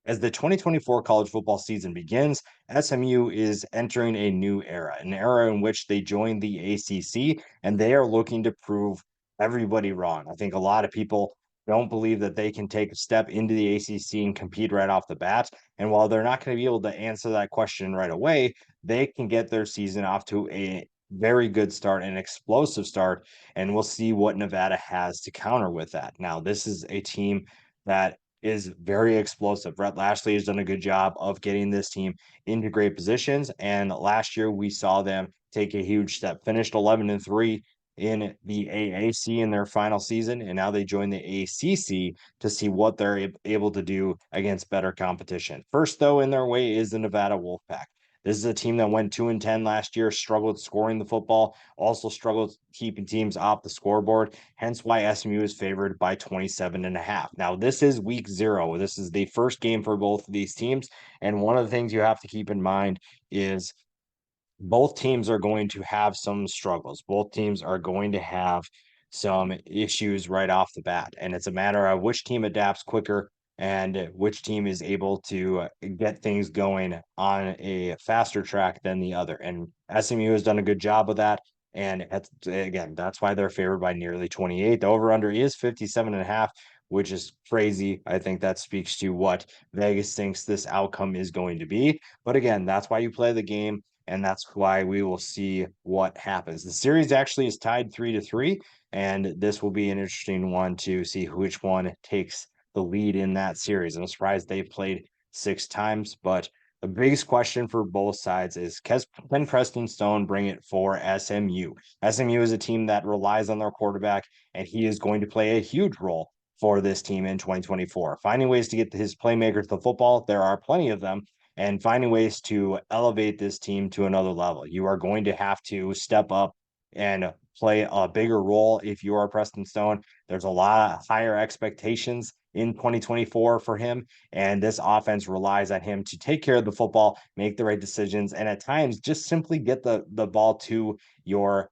as the 2024 college football season begins, SMU is entering a new era, an era in which they joined the ACC and they are looking to prove everybody wrong. I think a lot of people don't believe that they can take a step into the ACC and compete right off the bat. And while they're not going to be able to answer that question right away, they can get their season off to a very good start, an explosive start, and we'll see what Nevada has to counter with that. Now, this is a team that is very explosive. Brett Lashley has done a good job of getting this team into great positions. And last year we saw them take a huge step, finished 11-3 in the AAC in their final season, and now they join the ACC to see what they're able to do against better competition. First, though, in their way is the Nevada Wolfpack. This is a team that went 2-10 last year, struggled scoring the football, also struggled keeping teams off the scoreboard, hence why SMU is favored by 27.5. Now, this is week 0. This is the first game for both of these teams. And one of the things you have to keep in mind is both teams are going to have some struggles. Both teams are going to have some issues right off the bat. And it's a matter of which team adapts quicker and which team is able to get things going on a faster track than the other. And SMU has done a good job of that. And again, that's why they're favored by nearly 28. The over under is 57.5, which is crazy. I think that speaks to what Vegas thinks this outcome is going to be. But again, that's why you play the game, and that's why we will see what happens. The series actually is tied 3-3, and this will be an interesting one to see which one takes the lead in that series. I'm surprised they've played 6 times, but the biggest question for both sides is can Preston Stone bring it for SMU? SMU is a team that relies on their quarterback, and he is going to play a huge role for this team in 2024. Finding ways to get his playmakers the football, there are plenty of them, and finding ways to elevate this team to another level. You are going to have to step up and play a bigger role if you are Preston Stone. There's a lot of higher expectations in 2024 for him, and this offense relies on him to take care of the football, make the right decisions, and at times just simply get the ball to your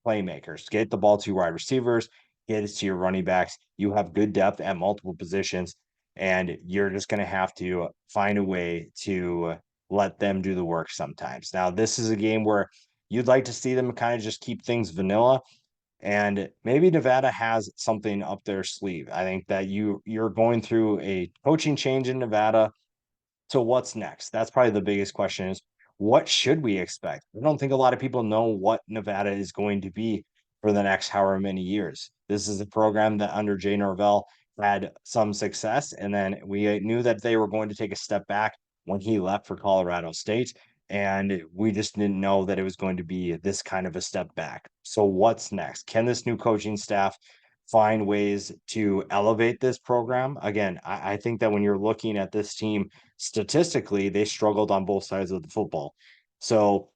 playmakers, get the ball to wide receivers, get it to your running backs. You have good depth at multiple positions, and you're just going to have to find a way to let them do the work sometimes. Now, this is a game where you'd like to see them kind of just keep things vanilla, and maybe Nevada has something up their sleeve. I think that you're going through a coaching change in Nevada. So what's next? That's probably the biggest question is what should we expect? I don't think a lot of people know what Nevada is going to be for the next however many years. This is a program that under Jay Norvell had some success, and then we knew that they were going to take a step back when he left for Colorado State, and we just didn't know that it was going to be this kind of a step back. So what's next? Can this new coaching staff find ways to elevate this program? Again, I think that when you're looking at this team statistically, they struggled on both sides of the football. So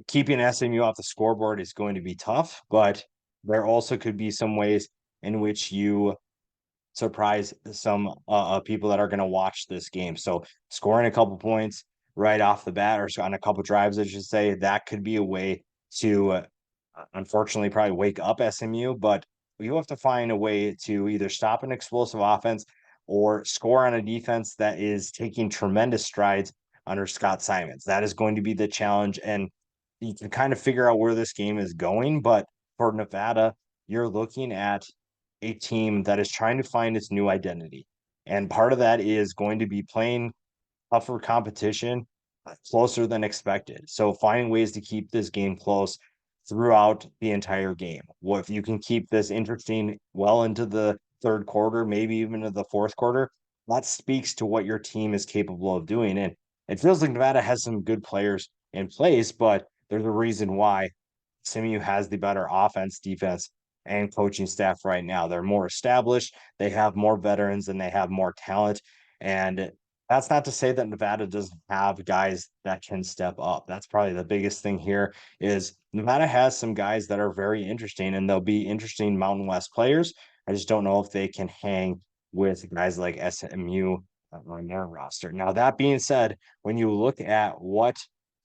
keeping SMU off the scoreboard is going to be tough, but there also could be some ways in which you surprise some people that are going to watch this game. So scoring a couple points right off the bat, or on a couple drives, I should say, that could be a way to unfortunately probably wake up SMU, but you have to find a way to either stop an explosive offense or score on a defense that is taking tremendous strides under Scott Simons. That is going to be the challenge. And you can kind of figure out where this game is going. But for Nevada, you're looking at a team that is trying to find its new identity. And part of that is going to be playing tougher competition closer than expected. So finding ways to keep this game close throughout the entire game. Well, if you can keep this interesting well into the third quarter, maybe even into the fourth quarter, that speaks to what your team is capable of doing. And it feels like Nevada has some good players in place, but there's a reason why SMU has the better offense, defense, and coaching staff right now. They're more established, they have more veterans, and they have more talent. And that's not to say that Nevada doesn't have guys that can step up. That's probably the biggest thing here is Nevada has some guys that are very interesting, and they'll be interesting Mountain West players. I just don't know if they can hang with guys like SMU on their roster. Now, that being said, when you look at what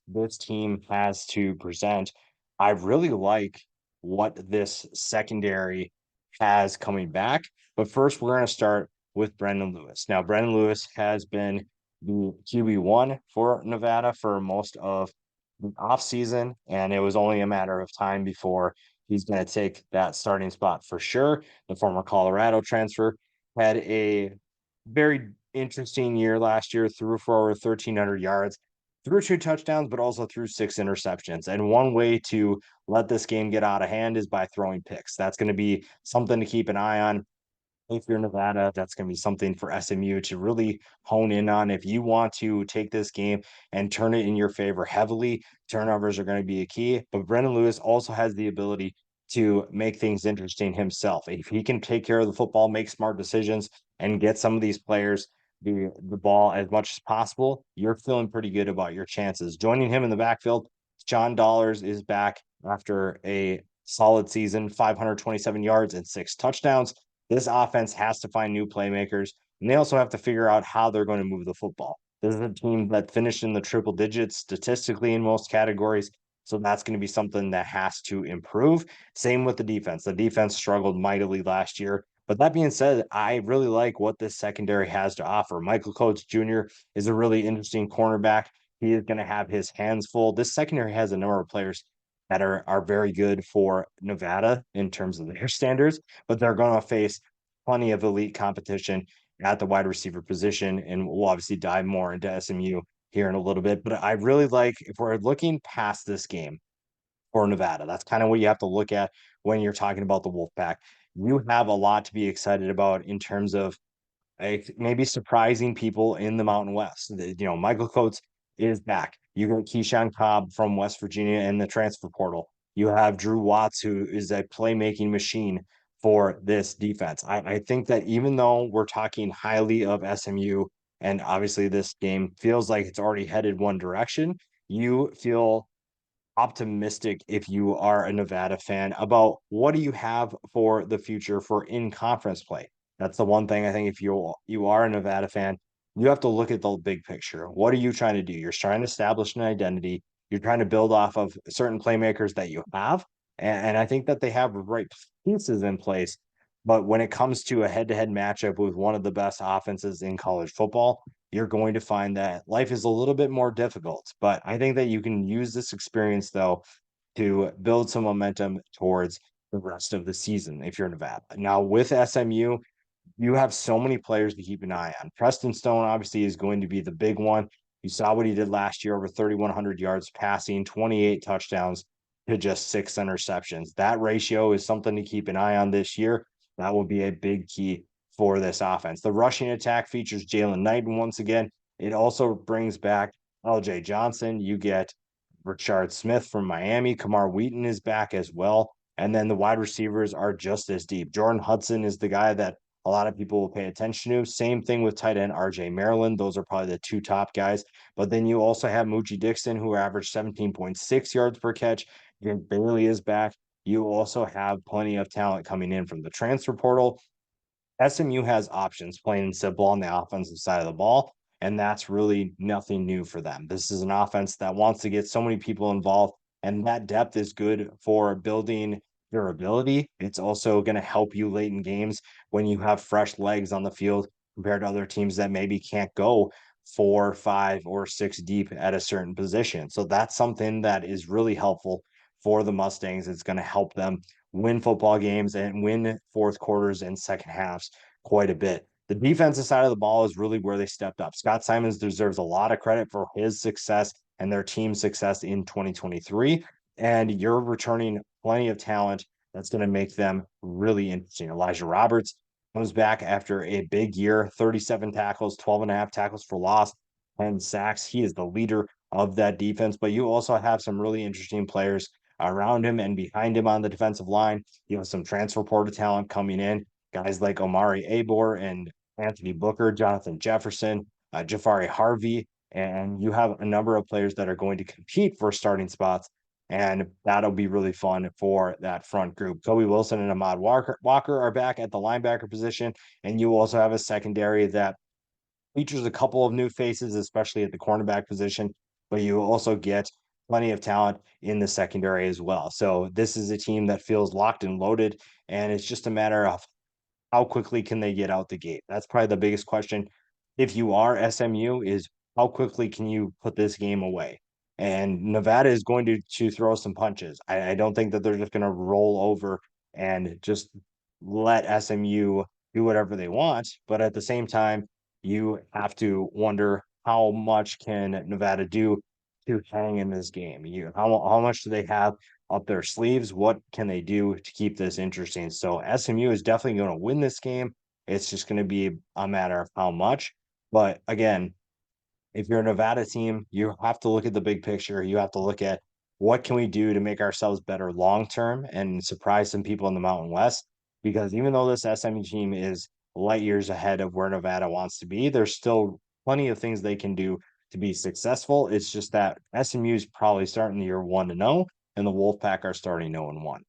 this team has to present, I really like what this secondary has coming back. But first, we're going to start with Brendan Lewis. Now, Brendan Lewis has been the QB1 for Nevada for most of the offseason, and it was only a matter of time before he's going to take that starting spot for sure. The former Colorado transfer had a very interesting year last year, threw for over 1,300 yards, threw 2 touchdowns, but also threw 6 interceptions. And one way to let this game get out of hand is by throwing picks. That's going to be something to keep an eye on. If you're Nevada, that's going to be something for SMU to really hone in on. If you want to take this game and turn it in your favor heavily, turnovers are going to be a key. But Brendan Lewis also has the ability to make things interesting himself. If he can take care of the football, make smart decisions, and get some of these players the ball as much as possible, you're feeling pretty good about your chances. Joining him in the backfield, John Dollars is back after a solid season, 527 yards and 6 touchdowns. This offense has to find new playmakers, and they also have to figure out how they're going to move the football. This is a team that finished in the triple digits statistically in most categories, so that's going to be something that has to improve. Same with the defense. The defense struggled mightily last year. But that being said, I really like what this secondary has to offer. Michael Coates Jr. is a really interesting cornerback. He is going to have his hands full. This secondary has a number of players that are very good for Nevada in terms of their standards, but they're going to face plenty of elite competition at the wide receiver position. And we'll obviously dive more into SMU here in a little bit. But I really like, if we're looking past this game for Nevada, that's kind of what you have to look at when you're talking about the Wolfpack. You have a lot to be excited about in terms of maybe surprising people in the Mountain West. Michael Coates is back. You got Keyshawn Cobb from West Virginia in the transfer portal. You have Drew Watts, who is a playmaking machine for this defense. I think that even though we're talking highly of SMU, and obviously this game feels like it's already headed one direction, you feel optimistic if you are a Nevada fan about what do you have for the future for in conference play. That's the one thing I think if you are a Nevada fan, you have to look at the big picture. What are you trying to do? You're trying to establish an identity. You're trying to build off of certain playmakers that you have. And I think that they have the right pieces in place. But when it comes to a head-to-head matchup with one of the best offenses in college football, you're going to find that life is a little bit more difficult. But I think that you can use this experience, though, to build some momentum towards the rest of the season if you're Nevada. Now, with SMU, you have so many players to keep an eye on. Preston Stone obviously is going to be the big one. You saw what he did last year, over 3,100 yards passing, 28 touchdowns to just 6 interceptions. That ratio is something to keep an eye on this year. That will be a big key for this offense. The rushing attack features Jalen Knighton once again. It also brings back LJ Johnson. You get Richard Smith from Miami. Kamar Wheaton is back as well. And then the wide receivers are just as deep. Jordan Hudson is the guy that a lot of people will pay attention to. Same thing with tight end RJ Maryland. Those are probably the two top guys. But then you also have Moochie Dixon, who averaged 17.6 yards per catch. Bailey is back. You also have plenty of talent coming in from the transfer portal. SMU has options, plain and simple, on the offensive side of the ball, and that's really nothing new for them. This is an offense that wants to get so many people involved, and that depth is good for building durability. It's also going to help you late in games when you have fresh legs on the field compared to other teams that maybe can't go 4, 5, or 6 deep at a certain position. So that's something that is really helpful for the Mustangs. It's going to help them win football games and win fourth quarters and second halves quite a bit. The defensive side of the ball is really where they stepped up. Scott Simons deserves a lot of credit for his success and their team's success in 2023. And you're returning plenty of talent that's going to make them really interesting. Elijah Roberts comes back after a big year, 37 tackles, 12 and a half tackles for loss, 10 sacks. He is the leader of that defense, but you also have some really interesting players around him and behind him on the defensive line. You have some transfer portal talent coming in, guys like Omari Abor and Anthony Booker, Jonathan Jefferson, Jafari Harvey, and you have a number of players that are going to compete for starting spots, and that'll be really fun for that front group. Kobe Wilson and Ahmad Walker are back at the linebacker position, and you also have a secondary that features a couple of new faces, especially at the cornerback position, but you also get plenty of talent in the secondary as well. So this is a team that feels locked and loaded, and it's just a matter of how quickly can they get out the gate? That's probably the biggest question. If you are SMU, is how quickly can you put this game away? And Nevada is going to throw some punches. I don't think that they're just going to roll over and just let SMU do whatever they want. But at the same time, you have to wonder how much can Nevada do to hang in this game. How much do they have up their sleeves? What can they do to keep this interesting? So SMU is definitely going to win this game. It's just going to be a matter of how much. But again, if you're a Nevada team, you have to look at the big picture. You have to look at what can we do to make ourselves better long term and surprise some people in the Mountain West. Because even though this SMU team is light years ahead of where Nevada wants to be, there's still plenty of things they can do to be successful. It's just that SMU is probably starting the year 1-0, and the Wolfpack are starting 0-1.